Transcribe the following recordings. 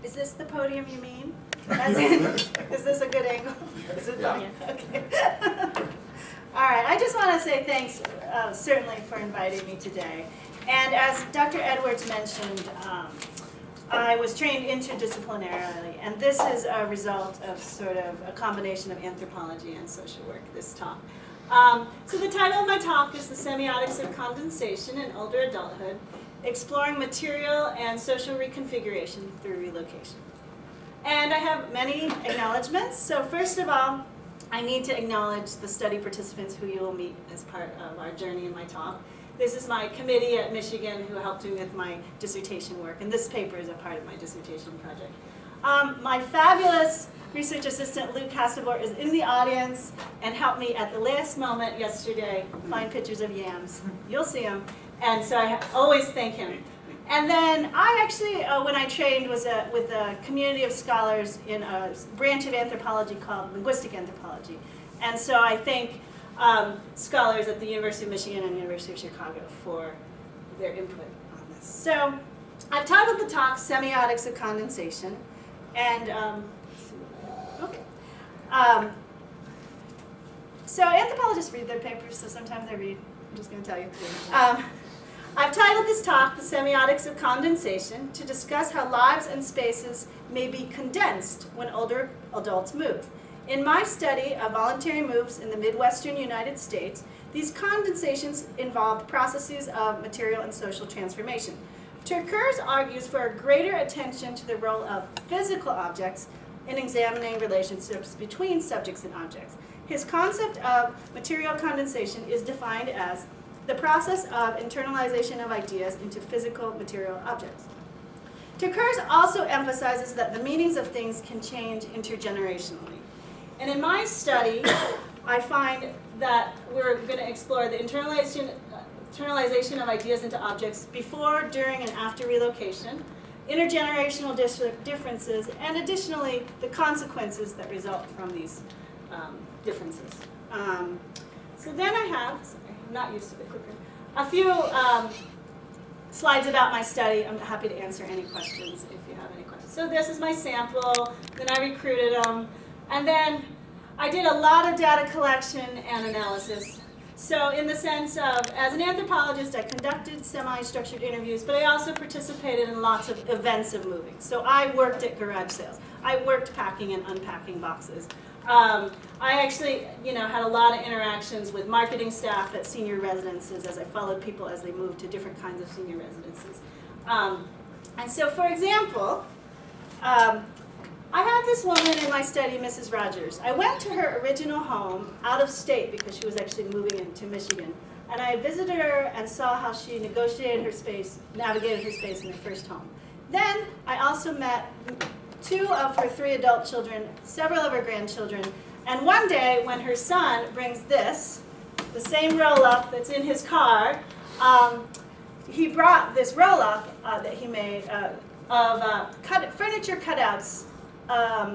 Is this the podium you mean? As in, is this a good angle? Is it? Yeah. Okay. All right, I just want to say thanks, certainly, for inviting me today. And as Dr. Edwards mentioned, I was trained interdisciplinarily, and this is a result of sort of a combination of anthropology and social work, this talk. So the title of my talk is The Semiotics of Condensation in Older Adulthood, Exploring Material and Social Reconfiguration Through Relocation. And I have many acknowledgments. So first of all, I need to acknowledge the study participants who you will meet as part of our journey in my talk. This is my committee at Michigan who helped me with my dissertation work, and this paper is a part of my dissertation project. My fabulous research assistant, Luke Hasselborg, is in the audience and helped me at the last moment yesterday find pictures of Yams. You'll see them. And so I always thank him. And then I actually, when I trained, was with a community of scholars in a branch of anthropology called linguistic anthropology. And so I thank scholars at the University of Michigan and University of Chicago for their input on this. So I've titled the talk Semiotics of Condensation. And, okay. So anthropologists read their papers, so sometimes I read. I'm just going to tell you. I've titled this talk, The Semiotics of Condensation, to discuss how lives and spaces may be condensed when older adults move. In my study of voluntary moves in the Midwestern United States, these condensations involved processes of material and social transformation. Kurz argues for a greater attention to the role of physical objects in examining relationships between subjects and objects. His concept of material condensation is defined as the process of internalization of ideas into physical material objects. Kurz also emphasizes that the meanings of things can change intergenerationally. And in my study, I find that we're going to explore the internalization of ideas into objects before, during, and after relocation, intergenerational differences, and additionally, the consequences that result from these differences. So then I have, I'm not used to the clicker, a few slides about my study. I'm happy to answer any questions if you have any questions. So this is my sample, then I recruited them, and then I did a lot of data collection and analysis. So in the sense of, as an anthropologist, I conducted semi-structured interviews, but I also participated in lots of events of moving. So I worked at garage sales. I worked packing and unpacking boxes. I actually, had a lot of interactions with marketing staff at senior residences as I followed people as they moved to different kinds of senior residences. And so, for example, I had this woman in my study, Mrs. Rogers. I went to her original home out of state because she was actually moving into Michigan. And I visited her and saw how she negotiated her space, navigated her space in her first home. Then I also met 2 of her 3 adult children, several of her grandchildren, and one day when her son brings this, the same roll-up that's in his car, he brought this roll-up that he made of furniture cutouts.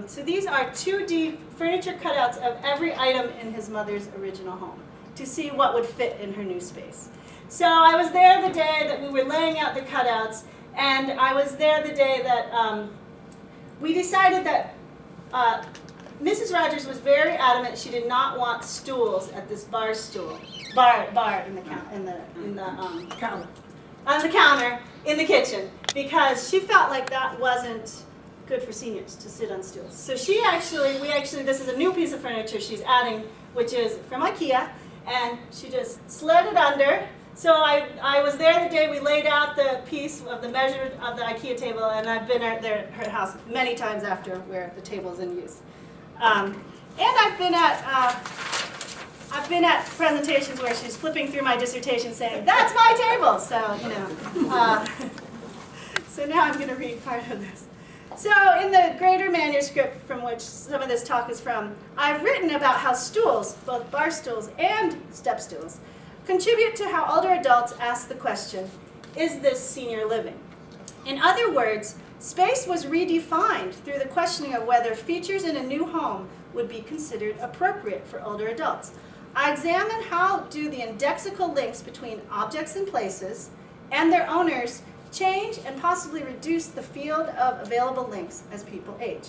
So these are 2D furniture cutouts of every item in his mother's original home to see what would fit in her new space. So I was there the day that we were laying out the cutouts, and I was there the day that we decided that Mrs. Rogers was very adamant she did not want stools at this bar in the counter on the counter in the kitchen, because she felt like that wasn't good for seniors to sit on stools. So this is a new piece of furniture she's adding, which is from IKEA, and she just slid it under. So I was there the day we laid out the piece of the measure of the IKEA table, and I've been at her house many times after where the table's in use. And I've been at presentations where she's flipping through my dissertation saying, "That's my table." So so now I'm going to read part of this. So in the Greater Manuscript, from which some of this talk is from, I've written about how stools, both bar stools and step stools, contribute to how older adults ask the question, is this senior living? In other words, space was redefined through the questioning of whether features in a new home would be considered appropriate for older adults. I examine how do the indexical links between objects and places and their owners change and possibly reduce the field of available links as people age.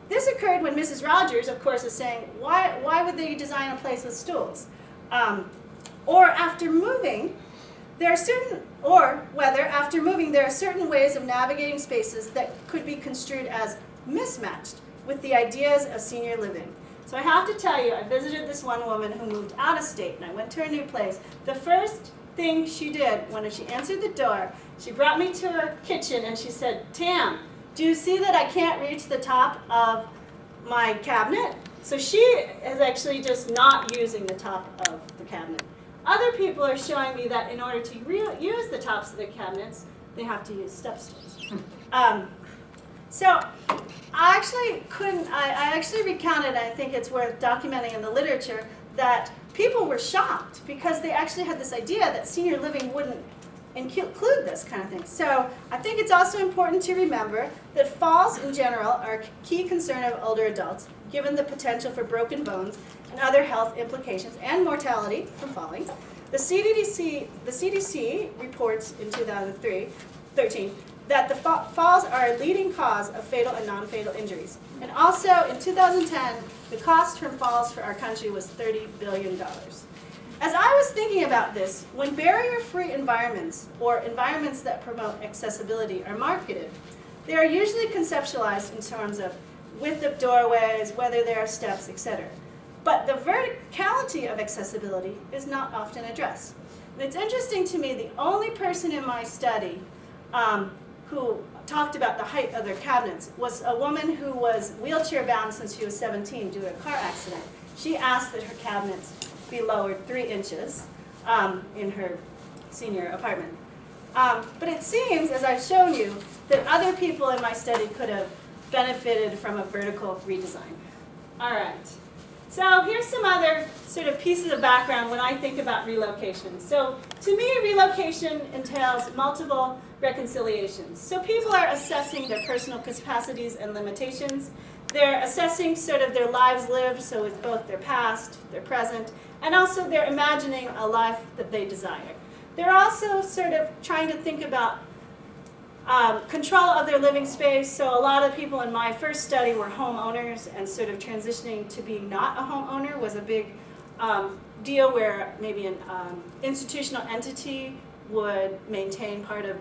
This occurred when Mrs. Rogers, of course, is saying, why would they design a place with stools? Or after moving, whether after moving there are certain ways of navigating spaces that could be construed as mismatched with the ideas of senior living. So I have to tell you, I visited this one woman who moved out of state, and I went to her new place. The first thing she did when she answered the door, she brought me to her kitchen and she said, "Tam, do you see that I can't reach the top of my cabinet?" So she is actually just not using the top of the cabinet. Other people are showing me that in order to use the tops of their cabinets, they have to use step stools. So I actually recounted, I think it's worth documenting in the literature, that people were shocked because they actually had this idea that senior living wouldn't include this kind of thing. So I think it's also important to remember that falls in general are a key concern of older adults, given the potential for broken bones and other health implications and mortality from falling. The CDC reports in 2013 that the falls are a leading cause of fatal and non-fatal injuries. And also in 2010, the cost from falls for our country was $30 billion. As I was thinking about this, when barrier-free environments or environments that promote accessibility are marketed, they are usually conceptualized in terms of width of doorways, whether there are steps, etc. But the verticality of accessibility is not often addressed. And it's interesting to me, the only person in my study who talked about the height of their cabinets was a woman who was wheelchair-bound since she was 17 due to a car accident. She asked that her cabinets be lowered 3 inches in her senior apartment. But it seems, as I've shown you, that other people in my study could have benefited from a vertical redesign. All right. So here's some other sort of pieces of background when I think about relocation. So to me, relocation entails multiple reconciliations. So people are assessing their personal capacities and limitations. They're assessing sort of their lives lived, so with both their past, their present, and also they're imagining a life that they desire. They're also sort of trying to think about control of their living space. So a lot of people in my first study were homeowners, and sort of transitioning to being not a homeowner was a big deal where maybe an institutional entity would maintain part of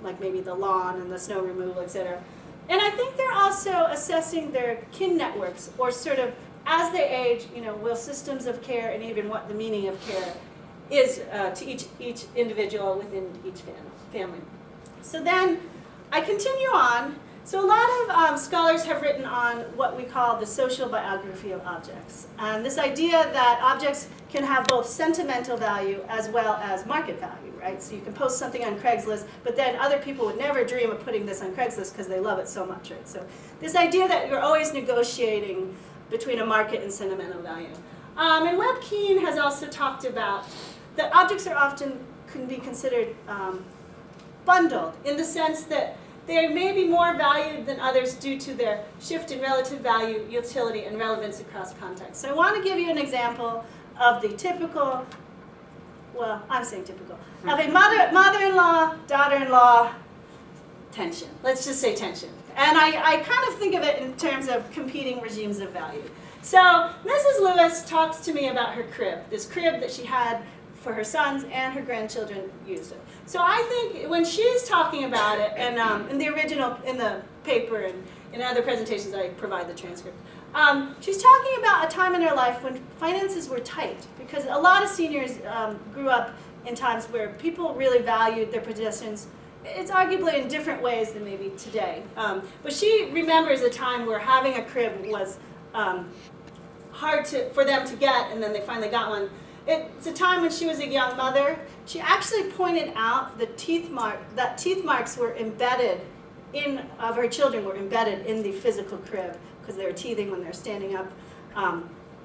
like maybe the lawn and the snow removal, etc. And I think they're also assessing their kin networks, or sort of as they age, will systems of care and even what the meaning of care is to each individual within each family. So then I continue on. So a lot of scholars have written on what we call the social biography of objects. And this idea that objects can have both sentimental value as well as market value, right? So you can post something on Craigslist, but then other people would never dream of putting this on Craigslist because they love it so much, right? So this idea that you're always negotiating between a market and sentimental value. And Webb Keen has also talked about that objects are often can be considered bundled, in the sense that they may be more valued than others due to their shift in relative value, utility, and relevance across contexts. So I want to give you an example of the typical, well, I'm saying typical, of a mother-in-law, daughter-in-law tension. Let's just say tension. And I kind of think of it in terms of competing regimes of value. So Mrs. Lewis talks to me about her crib, this crib that she had for her sons and her grandchildren used it. So I think when she's talking about it, and in the original, in the paper and in other presentations I provide the transcript, she's talking about a time in her life when finances were tight, because a lot of seniors grew up in times where people really valued their possessions. It's arguably in different ways than maybe today. But she remembers a time where having a crib was hard for them to get, and then they finally got one. It's a time when she was a young mother. She actually pointed out that teeth marks were embedded of her children were embedded in the physical crib because they were teething when they were standing up,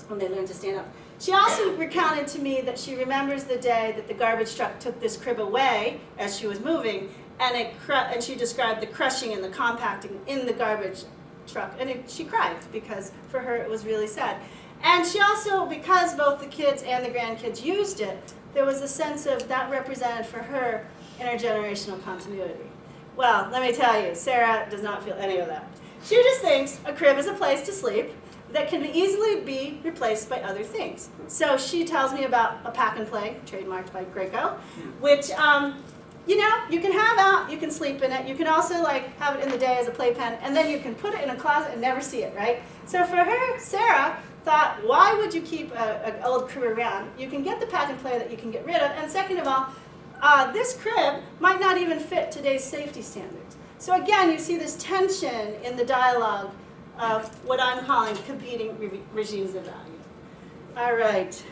when they learned to stand up. She also recounted to me that she remembers the day that the garbage truck took this crib away as she was moving, and she described the crushing and the compacting in the garbage truck, and she cried because for her it was really sad. And she also, because both the kids and the grandkids used it, there was a sense of that represented for her intergenerational continuity. Well, let me tell you, Sarah does not feel any of that. She just thinks a crib is a place to sleep that can easily be replaced by other things. So she tells me about a pack and play, trademarked by Greco, which you know, you can have out, you can sleep in it, you can also like have it in the day as a playpen, and then you can put it in a closet and never see it, right? So for her, Sarah thought, why would you keep an old crib around? You can get the pack and play that you can get rid of, and second of all, this crib might not even fit today's safety standards. So again, you see this tension in the dialogue of what I'm calling competing regimes of value. All right.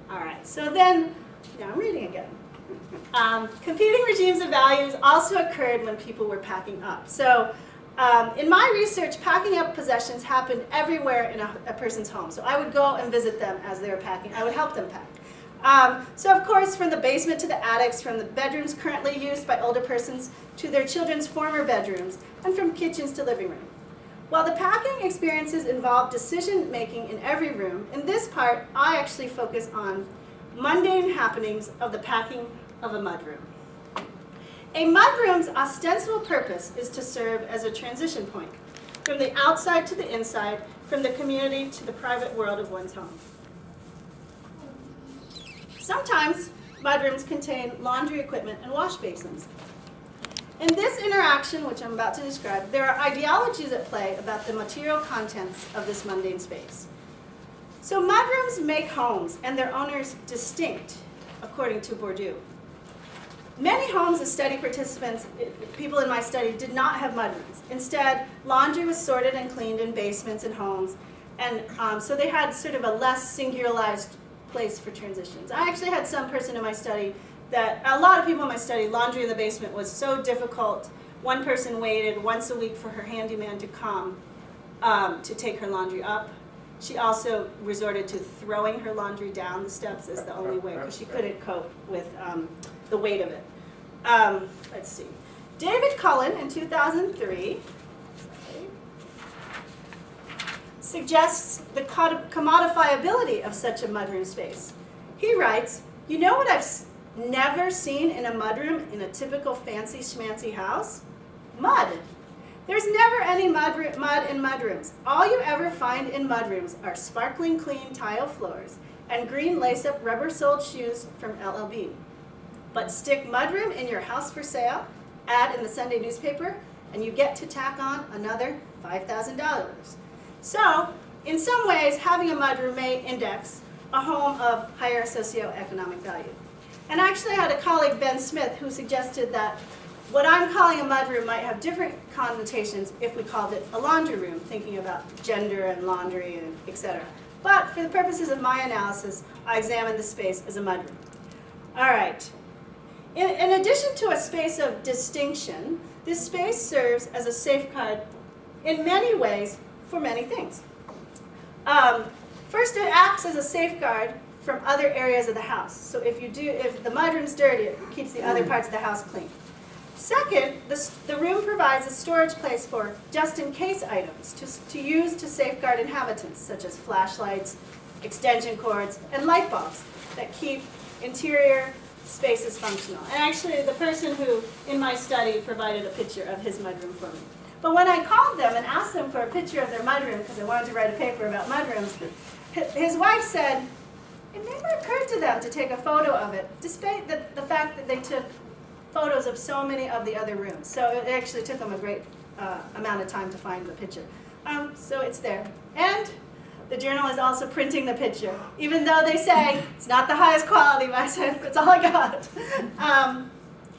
All right, so then, yeah, I'm reading again. Competing regimes of values also occurred when people were packing up. So in my research, packing up possessions happened everywhere in a person's home. So I would go and visit them as they were packing. I would help them pack. So of course, from the basement to the attics, from the bedrooms currently used by older persons to their children's former bedrooms, and from kitchens to living room. While the packing experiences involve decision making in every room, in this part, I actually focus on mundane happenings of the packing of a mudroom. A mudroom's ostensible purpose is to serve as a transition point from the outside to the inside, from the community to the private world of one's home. Sometimes mudrooms contain laundry equipment and wash basins. In this interaction, which I'm about to describe, there are ideologies at play about the material contents of this mundane space. So mudrooms make homes and their owners distinct, according to Bourdieu. Many homes of study participants, people in my study, did not have mudrooms. Instead, laundry was sorted and cleaned in basements and homes, and so they had sort of a less singularized place for transitions. I actually had some person in my study that, a lot of people in my study, laundry in the basement was so difficult. One person waited once a week for her handyman to come to take her laundry up. She also resorted to throwing her laundry down the steps as the only way, because she couldn't cope with the weight of it. Let's see. David Cullen in 2003 suggests the commodifyability of such a mudroom space. He writes, you know what I've never seen in a mudroom in a typical fancy schmancy house? Mud. There's never any mud in mudrooms. All you ever find in mudrooms are sparkling clean tile floors and green lace-up rubber-soled shoes from LL Bean. But stick mudroom in your house for sale, ad in the Sunday newspaper, and you get to tack on another $5,000. So, in some ways, having a mudroom may index a home of higher socioeconomic value. And actually I had a colleague, Ben Smith, who suggested that what I'm calling a mudroom might have different connotations if we called it a laundry room, thinking about gender and laundry and etc. But for the purposes of my analysis, I examined the space as a mudroom. All right. In addition to a space of distinction, this space serves as a safeguard in many ways for many things. First, it acts as a safeguard from other areas of the house. So if the mudroom's dirty, it keeps the other parts of the house clean. Second, the room provides a storage place for just-in-case items to use to safeguard inhabitants, such as flashlights, extension cords, and light bulbs that keep interior spaces functional. And actually, the person who, in my study, provided a picture of his mudroom for me. But when I called them and asked them for a picture of their mudroom, because I wanted to write a paper about mudrooms, his wife said, it never occurred to them to take a photo of it, despite the fact that they took photos of so many of the other rooms. So it actually took them a great amount of time to find the picture. So it's there. And the journal is also printing the picture, even though they say it's not the highest quality, but I said, that's all I got.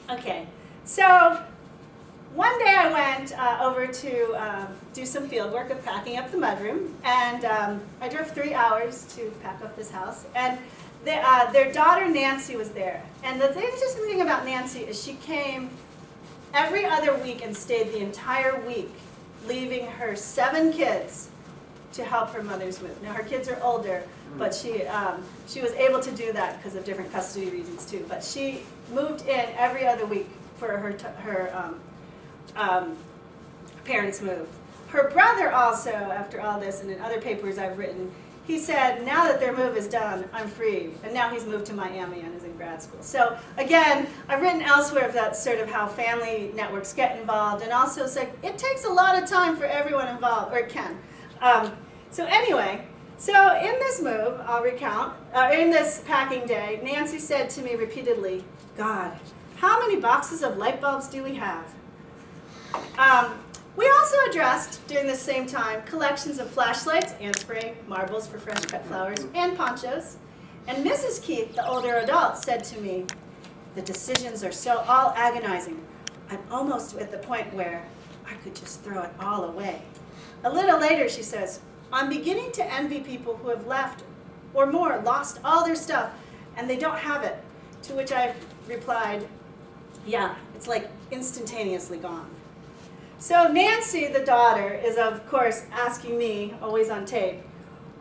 Okay, so one day I went over to do some field work of packing up the mudroom, and I drove 3 hours to pack up this house. And their daughter Nancy was there. And the interesting thing about Nancy is she came every other week and stayed the entire week, leaving her 7 kids to help her mother's move. Now her kids are older, but she was able to do that because of different custody reasons too. But she moved in every other week for her parents' move. Her brother also, after all this and in other papers I've written, he said, now that their move is done, I'm free. And now he's moved to Miami and is in grad school. So again, I've written elsewhere about sort of how family networks get involved. And also it's like, it takes a lot of time for everyone involved, or it can. So anyway, so in this move, I'll recount, in this packing day, Nancy said to me repeatedly, God, how many boxes of light bulbs do we have? We also addressed, during the same time, collections of flashlights, ant spray, marbles for fresh cut flowers, and ponchos. And Mrs. Keith, the older adult, said to me, the decisions are so all agonizing. I'm almost at the point where I could just throw it all away. A little later, she says, I'm beginning to envy people who have left, or more, lost all their stuff, and they don't have it. To which I replied, yeah, it's like instantaneously gone. So Nancy, the daughter, is of course asking me, always on tape,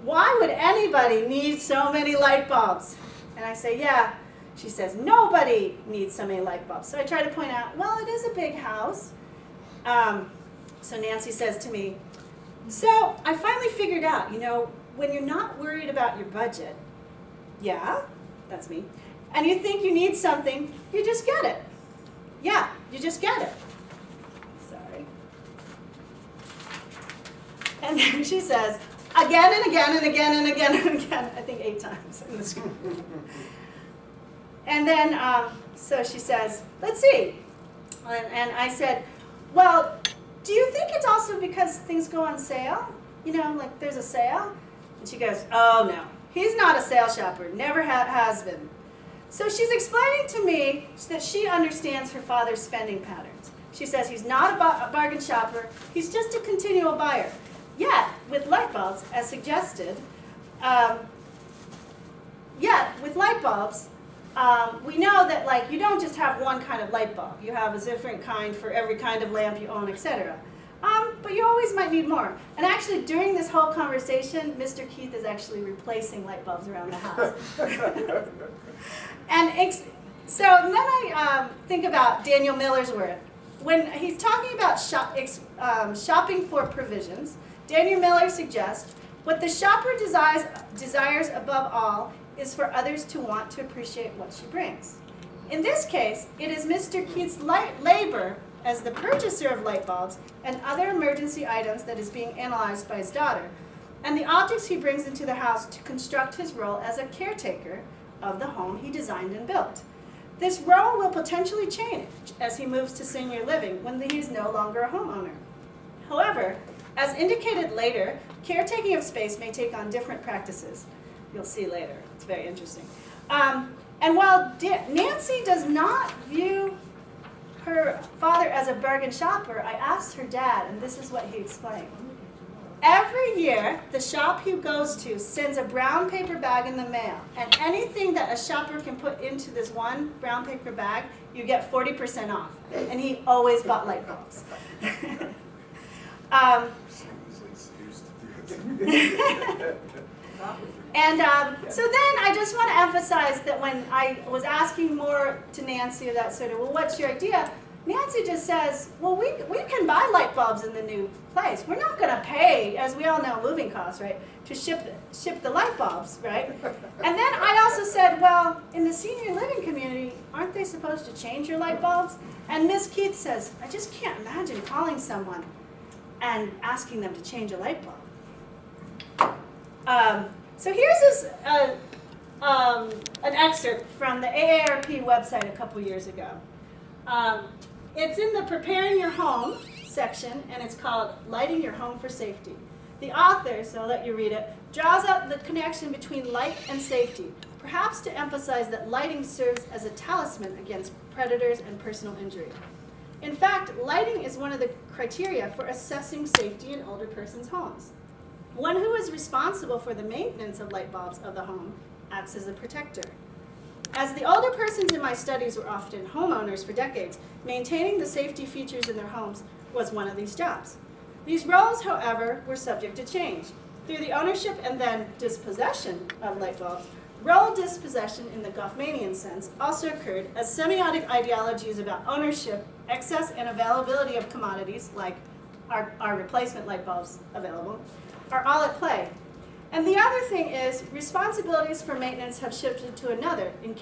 why would anybody need so many light bulbs? And I say, yeah. She says, nobody needs so many light bulbs. So I try to point out, well, it is a big house. So Nancy says to me, so I finally figured out, you know, when you're not worried about your budget, yeah, that's me, and you think you need something, you just get it. Yeah, you just get it. Sorry. And then she says, again and again and again and again and again, I think 8 times in the script. And then, so she says, let's see. And I said, well, do you think it's also because things go on sale? You know, like there's a sale? And she goes, oh no, he's not a sale shopper, never has been. So she's explaining to me that she understands her father's spending patterns. She says he's not a bargain shopper, he's just a continual buyer. Yet, with light bulbs, as suggested, we know that like you don't just have one kind of light bulb. You have a different kind for every kind of lamp you own, etc. But you always might need more. And actually, during this whole conversation, Mr. Keith is actually replacing light bulbs around the house. And so then I think about Daniel Miller's work. When he's talking about shopping for provisions, Daniel Miller suggests, what the shopper desires above all is for others to want to appreciate what she brings. In this case, it is Mr. Keith's labor as the purchaser of light bulbs and other emergency items that is being analyzed by his daughter, and the objects he brings into the house to construct his role as a caretaker of the home he designed and built. This role will potentially change as he moves to senior living when he is no longer a homeowner. However, as indicated later, caretaking of space may take on different practices. You'll see later. It's very interesting. And while Nancy does not view her father as a bargain shopper, I asked her dad, and this is what he explained. Every year, the shop he goes to sends a brown paper bag in the mail, and anything that a shopper can put into this one brown paper bag, you get 40% off. And he always bought light bulbs. And so then I just want to emphasize that when I was asking more to Nancy of that sort of, well, what's your idea? Nancy just says, well, we can buy light bulbs in the new place. We're not going to pay, as we all know, moving costs, right, to ship the light bulbs, right? And then I also said, well, in the senior living community, aren't they supposed to change your light bulbs? And Miss Keith says, I just can't imagine calling someone and asking them to change a light bulb. So here's this, an excerpt from the AARP website a couple years ago. It's in the Preparing Your Home section, and it's called Lighting Your Home for Safety. The author, so I'll let you read it, draws out the connection between light and safety, perhaps to emphasize that lighting serves as a talisman against predators and personal injury. In fact, lighting is one of the criteria for assessing safety in older persons' homes. One who is responsible for the maintenance of light bulbs of the home acts as a protector. As the older persons in my studies were often homeowners for decades, maintaining the safety features in their homes was one of these jobs. These roles, however, were subject to change. Through the ownership and then dispossession of light bulbs, role dispossession in the Goffmanian sense also occurred as semiotic ideologies about ownership, excess and availability of commodities, like our replacement light bulbs available, are all at play. And the other thing is responsibilities for maintenance have shifted to another, in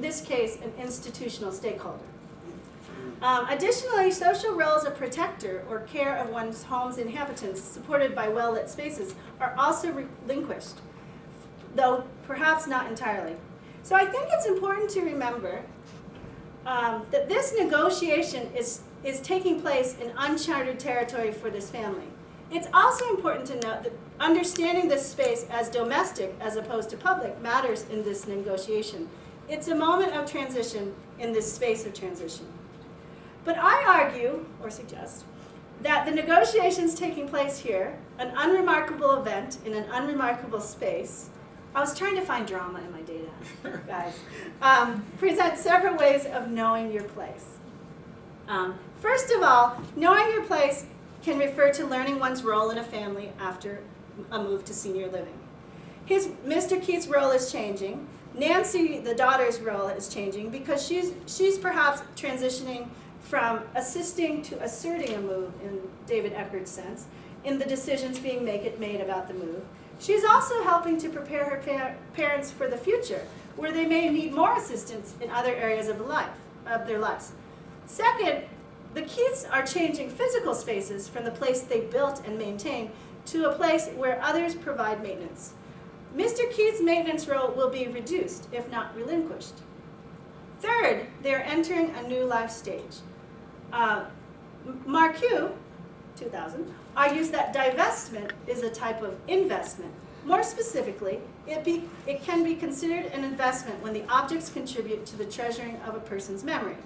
this case, an institutional stakeholder. Additionally, social roles of protector or care of one's home's inhabitants, supported by well-lit spaces, are also relinquished, though perhaps not entirely. So I think it's important to remember that this negotiation is taking place in uncharted territory for this family. It's also important to note that understanding this space as domestic as opposed to public matters in this negotiation. It's a moment of transition in this space of transition. But I argue, or suggest, that the negotiations taking place here, an unremarkable event in an unremarkable space, I was trying to find drama in my data, guys, present several ways of knowing your place. First of all, knowing your place can refer to learning one's role in a family after a move to senior living. Mr. Keith's role is changing. Nancy, the daughter's role, is changing because she's perhaps transitioning from assisting to asserting a move, in David Eckert's sense, in the decisions being made about the move. She's also helping to prepare her parents for the future, where they may need more assistance in other areas of their lives. Second, the Keiths are changing physical spaces from the place they built and maintain to a place where others provide maintenance. Mr. Keith's maintenance role will be reduced, if not relinquished. Third, they're entering a new life stage. Marcoux, 2000, argues that divestment is a type of investment. More specifically, it can be considered an investment when the objects contribute to the treasuring of a person's memory.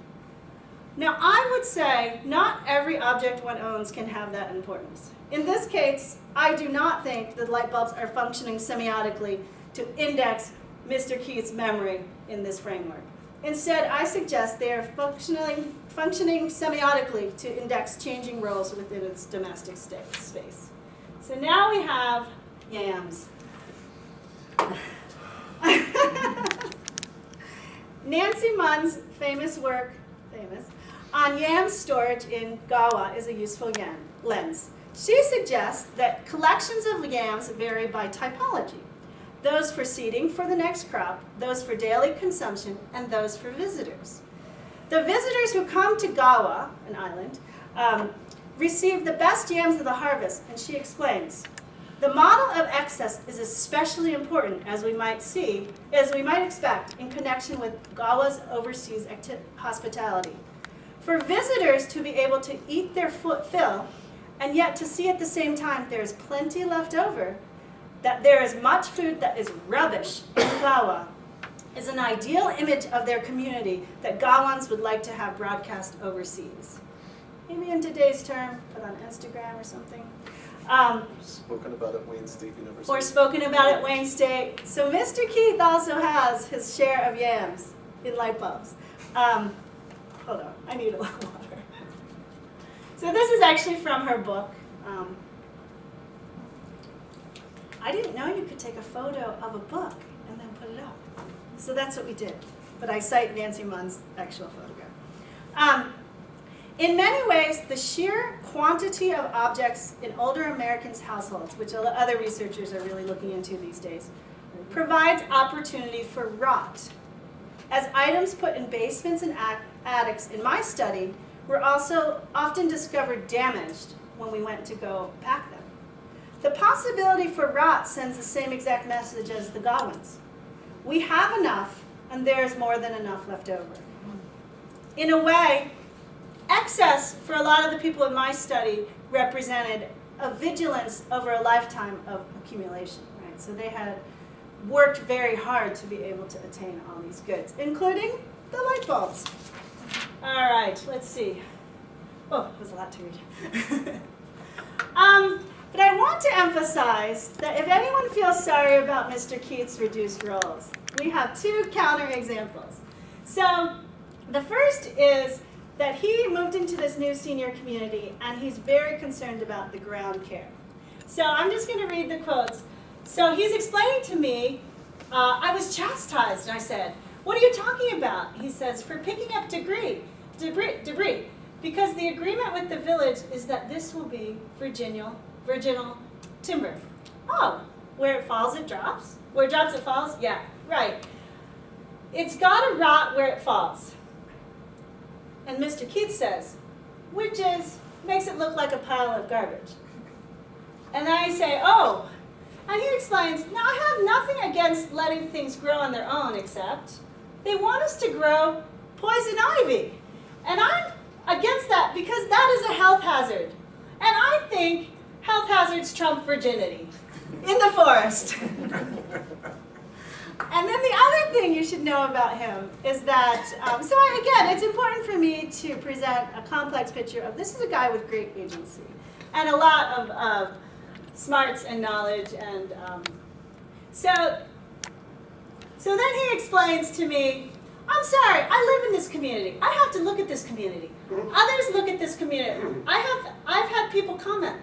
Now, I would say not every object one owns can have that importance. In this case, I do not think the light bulbs are functioning semiotically to index Mr. Keith's memory in this framework. Instead, I suggest they are functioning semiotically to index changing roles within its domestic space. So now we have Yams. Nancy Munn's famous work, on Yams storage in Gawa is a useful lens. She suggests that collections of yams vary by typology. Those for seeding for the next crop, those for daily consumption, and those for visitors. The visitors who come to Gawa, an island, receive the best yams of the harvest, and she explains. The model of excess is especially important, as we might expect, in connection with Gawa's overseas hospitality. For visitors to be able to eat their fill, and yet to see at the same time there's plenty left over, that there is much food that is rubbish in Gawa, is an ideal image of their community that Gawans would like to have broadcast overseas. Maybe in today's term, put on Instagram or something. Spoken about at Wayne State University. Or spoken about at Wayne State. So Mr. Keith also has his share of yams in light bulbs. Hold on, I need a little water. So this is actually from her book. I didn't know you could take a photo of a book and then put it up. So that's what we did. But I cite Nancy Munn's actual photograph. In many ways, the sheer quantity of objects in older Americans' households, which other researchers are really looking into these days, provides opportunity for rot. As items put in basements and attics in my study were also often discovered damaged when we went to go pack them. The possibility for rot sends the same exact message as the Godwins. We have enough, and there's more than enough left over. In a way, excess for a lot of the people in my study represented a vigilance over a lifetime of accumulation, right? So they had worked very hard to be able to attain all these goods, including the light bulbs. All right, let's see. Oh, there's a lot to read. But I want to emphasize that if anyone feels sorry about Mr. Keith's reduced roles, we have two counterexamples. So the first is that he moved into this new senior community, and he's very concerned about the ground care. So I'm just going to read the quotes. So he's explaining to me, I was chastised, and I said, what are you talking about? He says, for picking up debris, because the agreement with the village is that this will be virginal timber. Oh, where it falls, it drops. Where it drops, it falls? Yeah, right. It's got to rot where it falls. And Mr. Keith says, which makes it look like a pile of garbage. And I say, oh. And he explains, now I have nothing against letting things grow on their own, except they want us to grow poison ivy. And I'm against that because that is a health hazard. And I think health hazards trump virginity in the forest. And then the other thing you should know about him is that, again, it's important for me to present a complex picture of this is a guy with great agency and a lot of smarts and knowledge. And so then he explains to me, I'm sorry, I live in this community. I have to look at this community. Others look at this community. I've had people comment,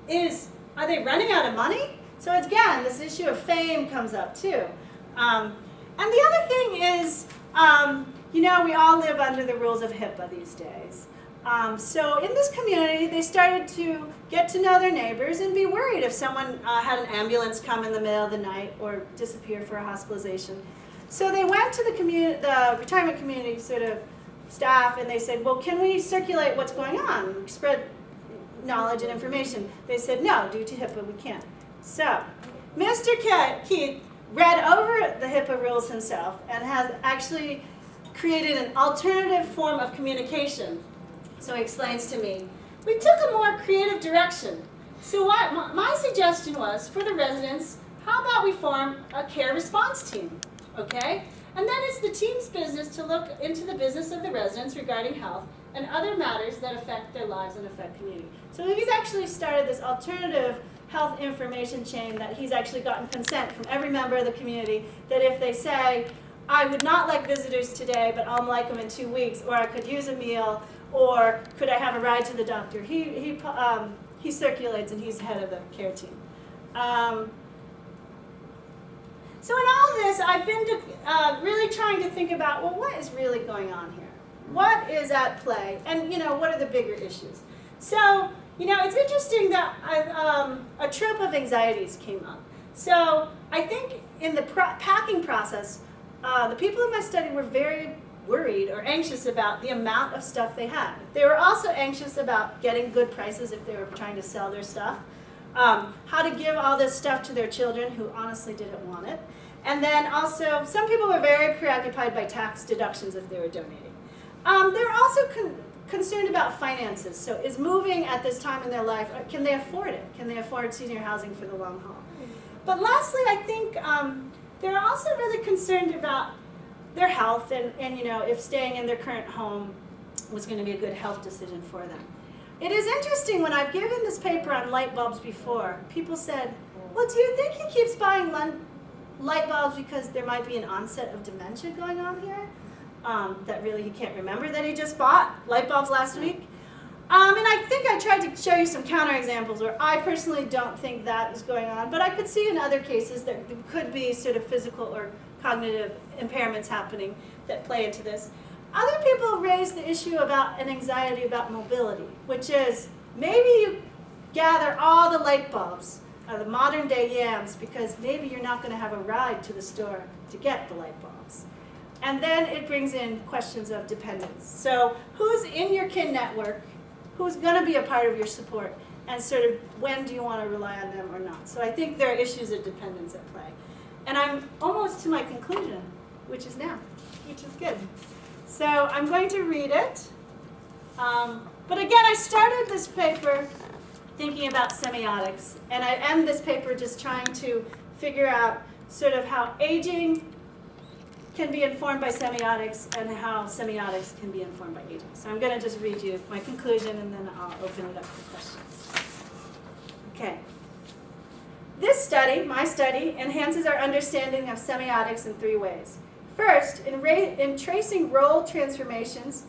are they running out of money? So again, this issue of fame comes up too. And the other thing is, we all live under the rules of HIPAA these days. So in this community, they started to get to know their neighbors and be worried if someone had an ambulance come in the middle of the night or disappear for a hospitalization. So they went to the retirement community sort of staff and they said, well, can we circulate what's going on, spread knowledge and information? They said, no, due to HIPAA, we can't. So Mr. Keith read over the HIPAA rules himself and has actually created an alternative form of communication. So he explains to me, we took a more creative direction. So my suggestion was, for the residents, how about we form a care response team, okay? And then it's the team's business to look into the business of the residents regarding health and other matters that affect their lives and affect community. So he's actually started this alternative health information chain that he's actually gotten consent from every member of the community that if they say, I would not like visitors today, but I'll like them in 2 weeks, or I could use a meal, or could I have a ride to the doctor? He circulates and he's head of the care team. So in all this, I've been really trying to think about, well, what is really going on here? What is at play? And, what are the bigger issues? So, it's interesting that a trope of anxieties came up. So I think in the packing process, the people in my study were very worried or anxious about the amount of stuff they had. They were also anxious about getting good prices if they were trying to sell their stuff, how to give all this stuff to their children who honestly didn't want it. And then also, some people were very preoccupied by tax deductions if they were donating. They were also concerned about finances. So is moving at this time in their life, can they afford it? Can they afford senior housing for the long haul? But lastly, I think they're also really concerned about their health and if staying in their current home was going to be a good health decision for them. It is interesting, when I've given this paper on light bulbs before, people said, well, do you think he keeps buying light bulbs because there might be an onset of dementia going on here? That really he can't remember that he just bought light bulbs last week? And I think I tried to show you some counterexamples where I personally don't think that is going on, but I could see in other cases that there could be sort of physical or cognitive impairments happening that play into this. Other people raise the issue about an anxiety about mobility, which is maybe you gather all the light bulbs, the modern day Yams, because maybe you're not going to have a ride to the store to get the light bulbs. And then it brings in questions of dependence. So who's in your kin network? Who's going to be a part of your support? And sort of when do you want to rely on them or not? So I think there are issues of dependence at play. And I'm almost to my conclusion, which is now, which is good. So I'm going to read it. But again, I started this paper thinking about semiotics. And I end this paper just trying to figure out sort of how aging can be informed by semiotics and how semiotics can be informed by aging. So I'm going to just read you my conclusion and then I'll open it up for questions. Okay. This study, my study, enhances our understanding of semiotics in 3 ways. First, in tracing role transformations,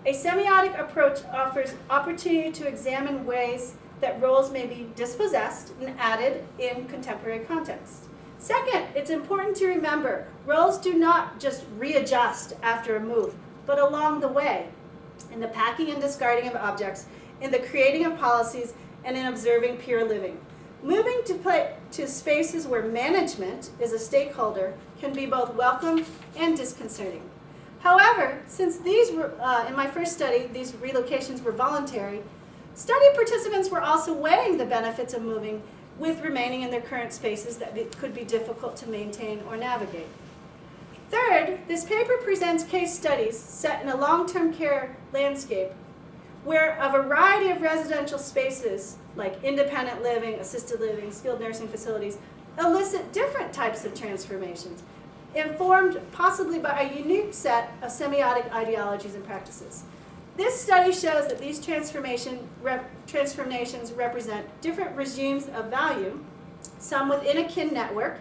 a semiotic approach offers opportunity to examine ways that roles may be dispossessed and added in contemporary context. Second, it's important to remember roles do not just readjust after a move, but along the way, in the packing and discarding of objects, in the creating of policies, and in observing peer living. Moving to spaces where management is a stakeholder can be both welcome and disconcerting. However, since these were, in my first study, these relocations were voluntary, study participants were also weighing the benefits of moving with remaining in their current spaces that could be difficult to maintain or navigate. Third, this paper presents case studies set in a long-term care landscape where a variety of residential spaces, like independent living, assisted living, skilled nursing facilities, elicit different types of transformations, informed possibly by a unique set of semiotic ideologies and practices. This study shows that these transformations represent different regimes of value, some within a kin network,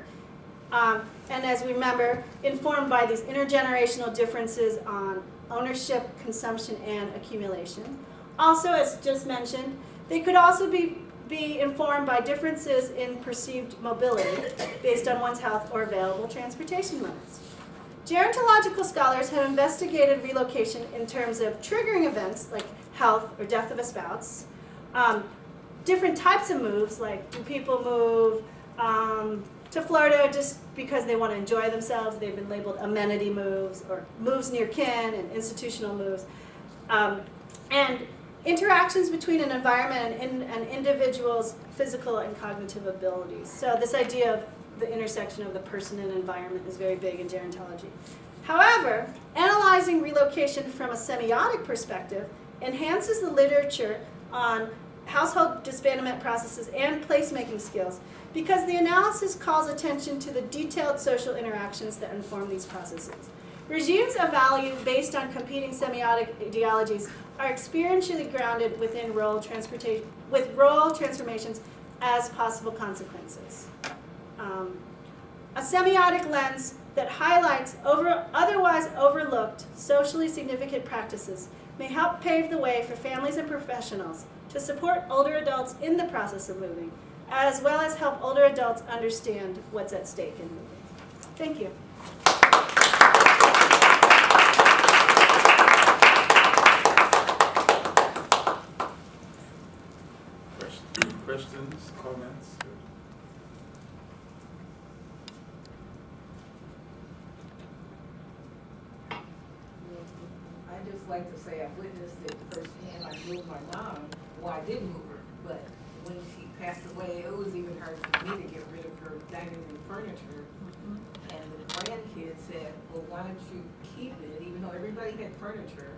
and as we remember, informed by these intergenerational differences on ownership, consumption, and accumulation. Also, as just mentioned, they could also be informed by differences in perceived mobility based on one's health or available transportation modes. Gerontological scholars have investigated relocation in terms of triggering events like health or death of a spouse, different types of moves, like do people move to Florida just because they want to enjoy themselves? They've been labeled amenity moves, or moves near kin and institutional moves. And interactions between an environment and an individual's physical and cognitive abilities. So this idea of the intersection of the person and environment is very big in gerontology. However, analyzing relocation from a semiotic perspective enhances the literature on household disbandment processes and placemaking skills, because the analysis calls attention to the detailed social interactions that inform these processes. Regimes of value based on competing semiotic ideologies are experientially grounded within role transformations as possible consequences. A semiotic lens that highlights otherwise overlooked socially significant practices may help pave the way for families and professionals to support older adults in the process of moving, as well as help older adults understand what's at stake in moving. Thank you. Questions, comments? I just like to say I witnessed it firsthand. I moved my mom. Well, I did move her, but when she passed away, it was even hard for me to get rid of her dining room furniture. And the grandkids said, well, why don't you keep it, even though everybody had furniture,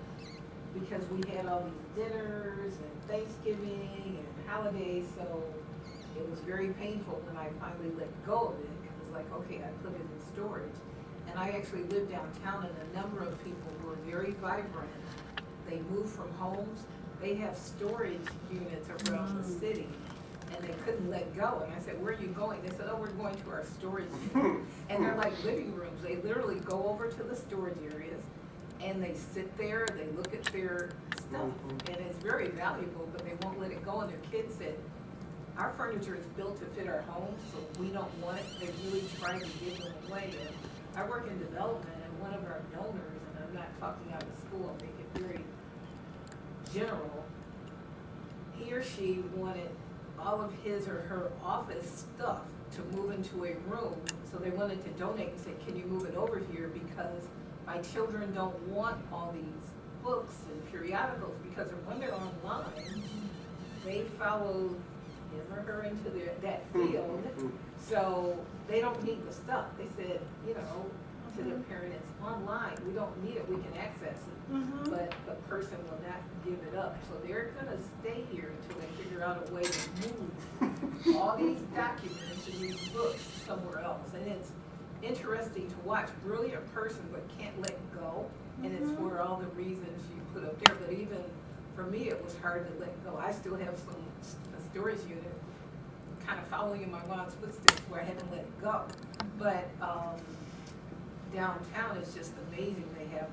because we had all these dinners and Thanksgiving and holidays, so it was very painful when I finally let go of it. It was like, okay, I put it in storage. And I actually lived downtown, and a number of people who are very vibrant, they moved from homes, they have storage units around the city, and they couldn't let go. And I said, where are you going? They said, oh, we're going to our storage unit. And they're like living rooms. They literally go over to the storage areas, and they sit there, they look at their stuff, and it's very valuable, but they won't let it go. And their kids said, our furniture is built to fit our homes, so we don't want it. They really try to give them away. And I work in development, and one of our donors, and I'm not talking out of school, I'll make it very general, he or she wanted all of his or her office stuff to move into a room, so they wanted to donate and say, can you move it over here, because my children don't want all these books and periodicals, because when they're online, they follow him or her into that field, so they don't need the stuff. They said, you know, to their parent, it's online, we don't need it, we can access it, but the person will not give it up. So they're gonna stay here until they figure out a way to move all these documents and these books somewhere else. And it's interesting to watch, brilliant person, but can't let go, and it's for all the reasons you put up there. But even for me, it was hard to let go. I still have a storage unit kind of following in my mom's footsteps where I haven't let it go. But downtown is just amazing. They have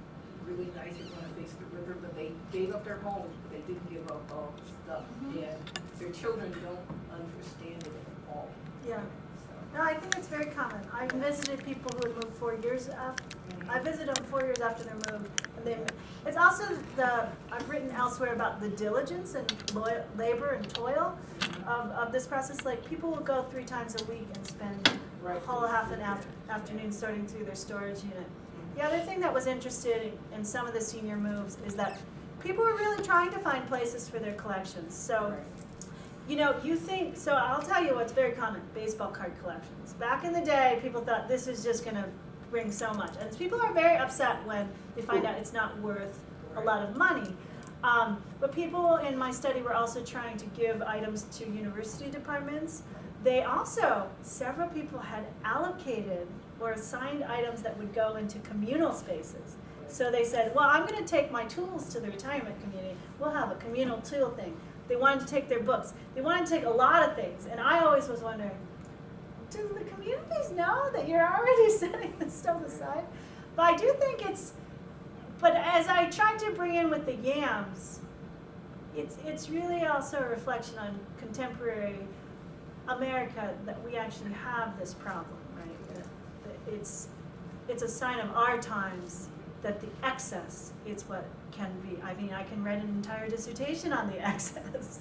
really nice, you want to face the river, but they gave up their homes, but they didn't give up all the stuff. And their children don't understand it at all. Yeah. So. No, I think it's very common. I visited people who had moved 4 years after. I visited them 4 years after their move. And it's also I've written elsewhere about the diligence and labor and toil. of this process. Like, people will go 3 times a week and spend a whole half an afternoon sorting through their storage unit. The other thing that was interesting in some of the senior moves is that people were really trying to find places for their collections. So, you know, so I'll tell you what's very common, baseball card collections. Back in the day, people thought this is just going to bring so much. And people are very upset when they find out it's not worth a lot of money. But people in my study were also trying to give items to university departments. Several people had allocated or assigned items that would go into communal spaces. So they said, well, I'm going to take my tools to the retirement community. We'll have a communal tool thing. They wanted to take their books. They wanted to take a lot of things. And I always was wondering, do the communities know that you're already setting this stuff aside? But I do think but as I tried to bring in with the Yams, it's really also a reflection on contemporary America that we actually have this problem, right? That it's a sign of our times that the excess is what can be. I mean, I can write an entire dissertation on the excess.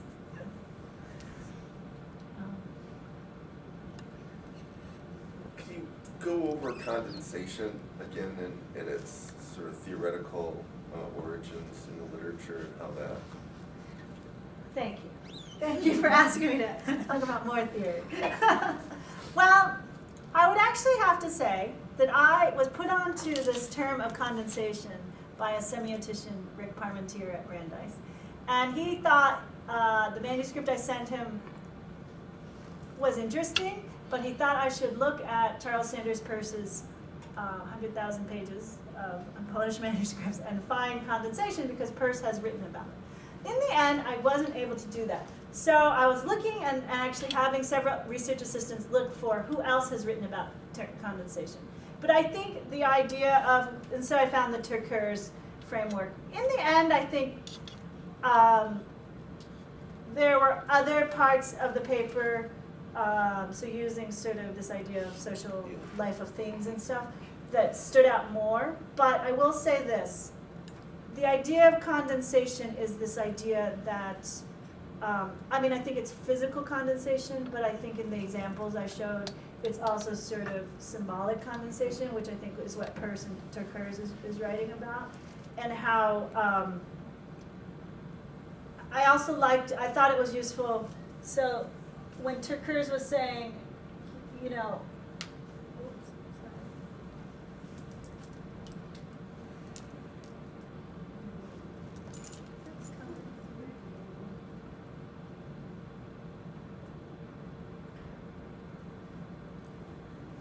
Can you go over condensation again and its sort of theoretical origins in the literature and how that? Thank you. Thank you for asking me to talk about more theory. Well, I would actually have to say that I was put onto this term of condensation by a semiotician, Rick Parmentier at Brandeis. And he thought the manuscript I sent him was interesting, but he thought I should look at Charles Sanders Peirce's 100,000 pages of unpublished manuscripts and find condensation because Peirce has written about it. In the end, I wasn't able to do that. So I was looking and actually having several research assistants look for who else has written about condensation. But I think the idea of, and so I found the Turkur's framework. In the end, I think there were other parts of the paper, so using sort of this idea of social life of things and stuff, that stood out more. But I will say this. The idea of condensation is this idea that, I mean, I think it's physical condensation, but I think in the examples I showed, it's also sort of symbolic condensation, which I think is what Peirce and Turkur's is writing about. And how, I thought it was useful, so when Turkur's was saying, you know,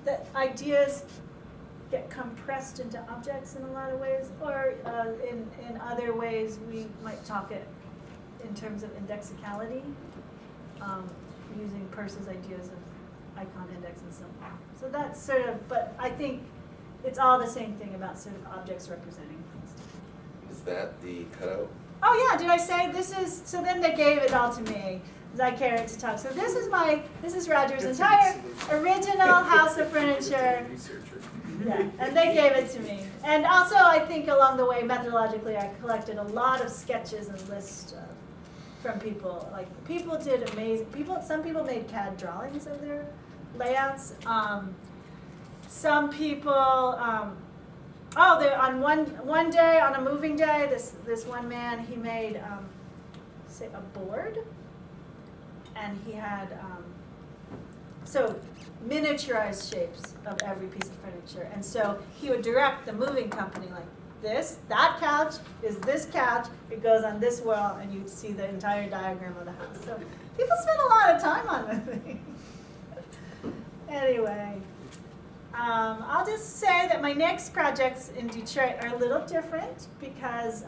that ideas get compressed into objects in a lot of ways, or in other ways we might talk it in terms of indexicality, using Peirce's ideas of icon index and so on. So that's sort of, but I think it's all the same thing about sort of objects representing things. Is that the cutout? Oh yeah, did I say this is, so then they gave it all to me. I carried to talk. So this is Roger's entire original house of furniture. Yeah, and they gave it to me. And also, I think along the way, methodologically, I collected a lot of sketches and lists from people. Like, people did amazing, some people made CAD drawings of their layouts. Some people, on one day, on a moving day, this one man, he made, say, a board. And he had miniaturized shapes of every piece of furniture. And so he would direct the moving company like that couch is this couch, it goes on this wall, and you'd see the entire diagram of the house. So people spend a lot of time on moving. Anyway, I'll just say that my next projects in Detroit are a little different because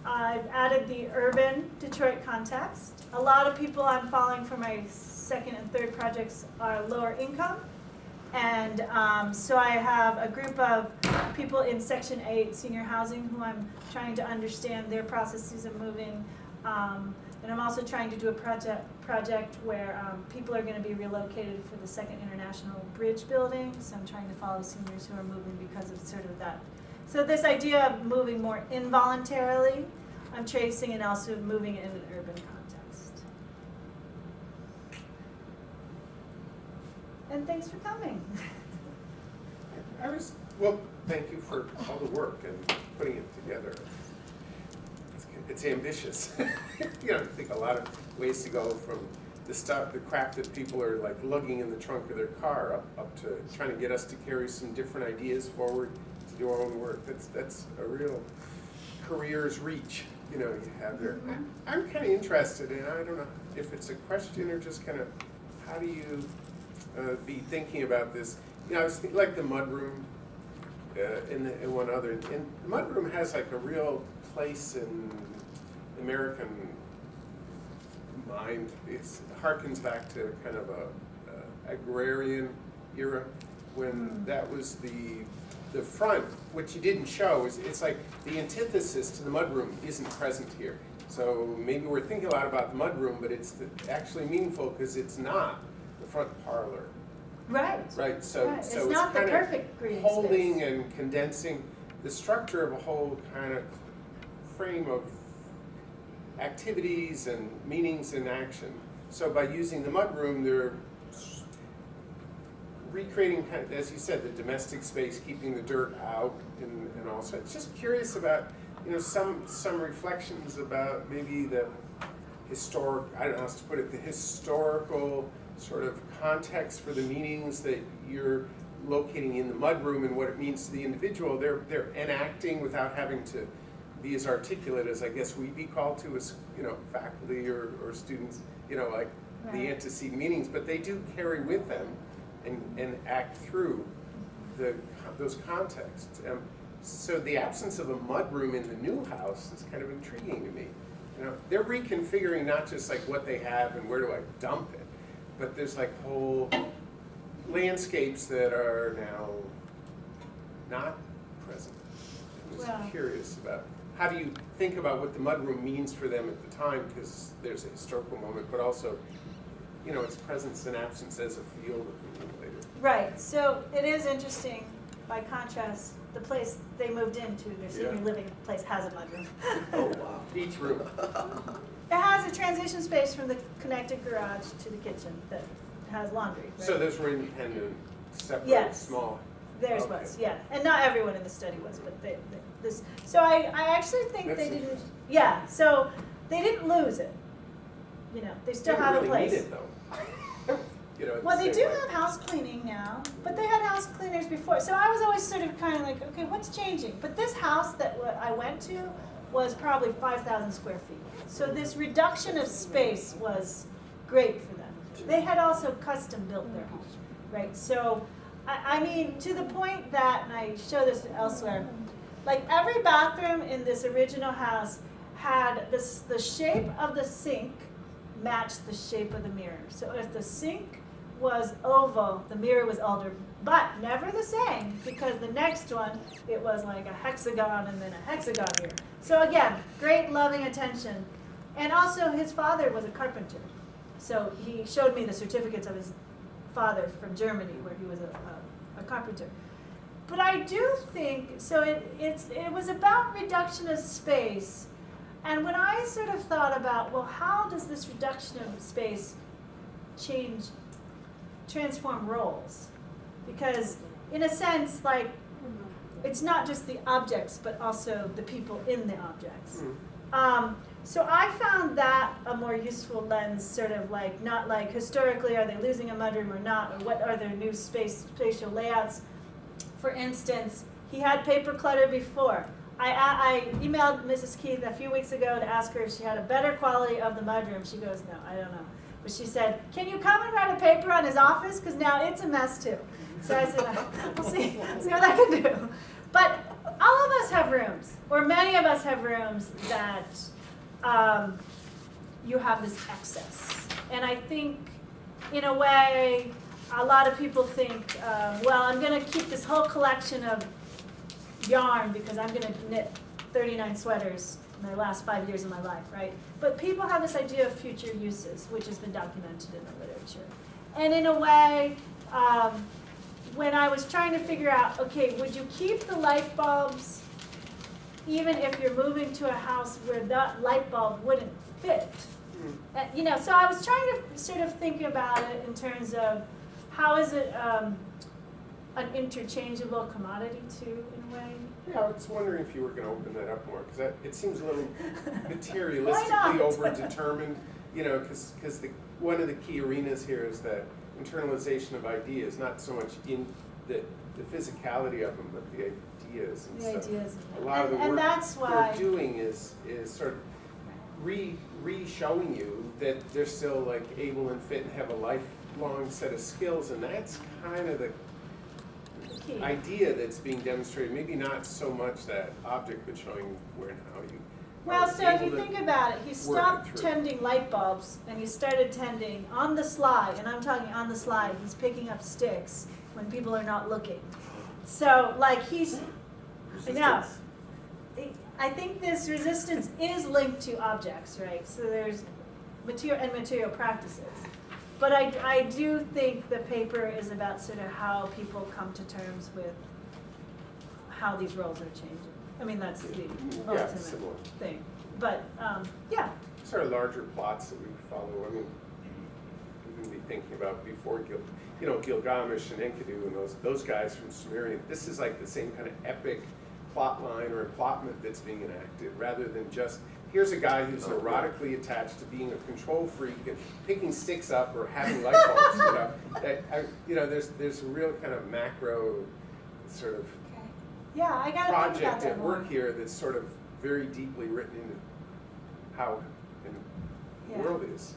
I've added the urban Detroit context. A lot of people I'm following for my second and third projects are lower income. And so I have a group of people in Section 8 senior housing who I'm trying to understand their processes of moving. And I'm also trying to do a project where people are going to be relocated for the Second International Bridge building. So I'm trying to follow seniors who are moving because of sort of that. So this idea of moving more involuntarily, I'm tracing, and also moving in an urban context. and thanks for coming. Well, thank you for all the work and putting it together. It's ambitious. I think a lot of ways to go from the crap that people are like lugging in the trunk of their car up to trying to get us to carry some different ideas forward to do our own work. That's a real career's reach, you have there. Mm-hmm. I'm kind of interested in, I don't know if it's a question or just kind of how do you be thinking about this? I was thinking like the Mudroom and one other. And the Mudroom has like a real place in American mind. It harkens back to kind of a agrarian era when that was the front. What you didn't show is it's like the antithesis to the Mudroom isn't present here. So maybe we're thinking a lot about the Mudroom, but it's actually meaningful because it's not the front parlor. Right. Right. So Right. so It's not the kind perfect green of holding space. and condensing the structure of a whole kind of frame of activities and meanings and action. So by using the Mudroom, they're recreating, kind of, as you said, the domestic space, keeping the dirt out, and also. It's just curious about, some reflections about maybe the historic, I don't know how else to put it, the historical sort of context for the meanings that you're locating in the Mudroom and what it means to the individual. They're enacting without having to be as articulate as I guess we'd be called to as faculty or students, like the Right. antecedent meanings, but they do carry with them and act through those contexts. So the absence of a Mudroom in the new house is kind of intriguing to me. They're reconfiguring not just like what they have and where do I dump it, but there's like whole landscapes that are now not present. I'm just Well- curious about how do you think about what the Mudroom means for them at the time, because there's a historical moment, but also, its presence and absence as a field of later. Right, so it is interesting, by contrast, the place they moved into, their senior Yeah. living place has a mudroom. Oh, wow. Each room. It has a transition space from the connected garage to the kitchen that has laundry. Right? So those were independent, separate, Yes. small. Theirs Okay. was, yeah, and not everyone in the study was, but this. So I actually think That's they didn't. interesting. Yeah, so they didn't lose it. They still Didn't have really a place. need it, though. At Well, the they same do way. have house cleaning now, but they had house cleaners before. So I was always sort of kind of like, okay, what's changing? But this house that I went to was probably 5,000 square feet. So this reduction of space was great for them. They had also custom built their home, right? So, I mean, to the point that, and I show this elsewhere, like every bathroom in this original house had the shape of the sink matched the shape of the mirror. So if the sink was oval, the mirror was alder, but never the same, because the next one, it was like a hexagon and then a hexagon mirror. So again, great loving attention. And also his father was a carpenter. So he showed me the certificates of his father from Germany, where he was a carpenter. But I do think, so it was about reduction of space. And when I sort of thought about, well, how does this reduction of space transform roles? Because in a sense, like, it's not just the objects, but also the people in the objects. So I found that a more useful lens, sort of like, not like historically, are they losing a mudroom or not, or what are their new spatial layouts? For instance, he had paper clutter before. I emailed Mrs. Keith a few weeks ago to ask her if she had a better quality of the mudroom. She goes, no, I don't know. But she said, can you come and write a paper on his office? Because now it's a mess too. So I said, we'll see what I can do. But all of us have rooms, or many of us have rooms that you have this excess. And I think, in a way, a lot of people think, well, I'm going to keep this whole collection of yarn because I'm going to knit 39 sweaters in the last 5 years of my life, right? But people have this idea of future uses, which has been documented in the literature. And in a way, when I was trying to figure out, okay, would you keep the light bulbs even if you're moving to a house where that light bulb wouldn't fit? So I was trying to sort of think about it in terms of how is it an interchangeable commodity too, in a way? Yeah, I was wondering if you were gonna open that up more, because it seems a little Why materialistically not? over-determined, you know, because one of the key arenas here is that internalization of ideas, not so much in the physicality of them, but the ideas and The stuff. ideas. A lot of the And work that's why. they're doing is sort of re-showing you that they're still like able and fit and have a lifelong set of skills, and that's kind of the Key. idea that's being demonstrated. Maybe not so much that object, but showing where and how you Well, are so if able you to think about it, he work it stopped through. tending light bulbs and he started tending on the sly, and I'm talking on the sly, he's picking up sticks when people are not looking. So, like, he's, yeah, I think this resistance is linked to objects, right? So there's material practices. But I do think the paper is about sort of how people come to terms with how these roles are changing. I mean, that's the Yeah, ultimate similar. thing. But, yeah, Sort of larger plots that we follow. I mean, you can be thinking about before Gilgamesh and Enkidu and those guys from Sumerian. This is like the same kind of epic plot line or plotment that's being enacted, rather than just here's a guy who's neurotically attached to being a control freak and picking sticks up or having light bulbs. There's a real kind of macro sort of yeah, I gotta think about project that at more. work here that's sort of very deeply written into how the Yeah. world is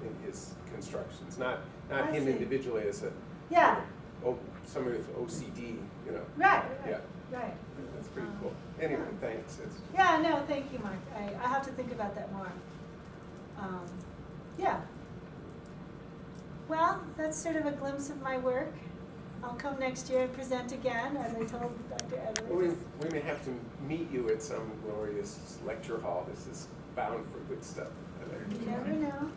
in his constructions, not I him see. individually as a Yeah, somebody with OCD, right, Yeah. right. That's pretty cool. Anyway, thanks. Yeah, no, thank you, Mark. I have to think about that more. Yeah. Well, that's sort of a glimpse of my work. I'll come next year and present again, as I told Dr. Edwards. We may have to meet you at some glorious lecture hall. This is bound for good stuff. You never know.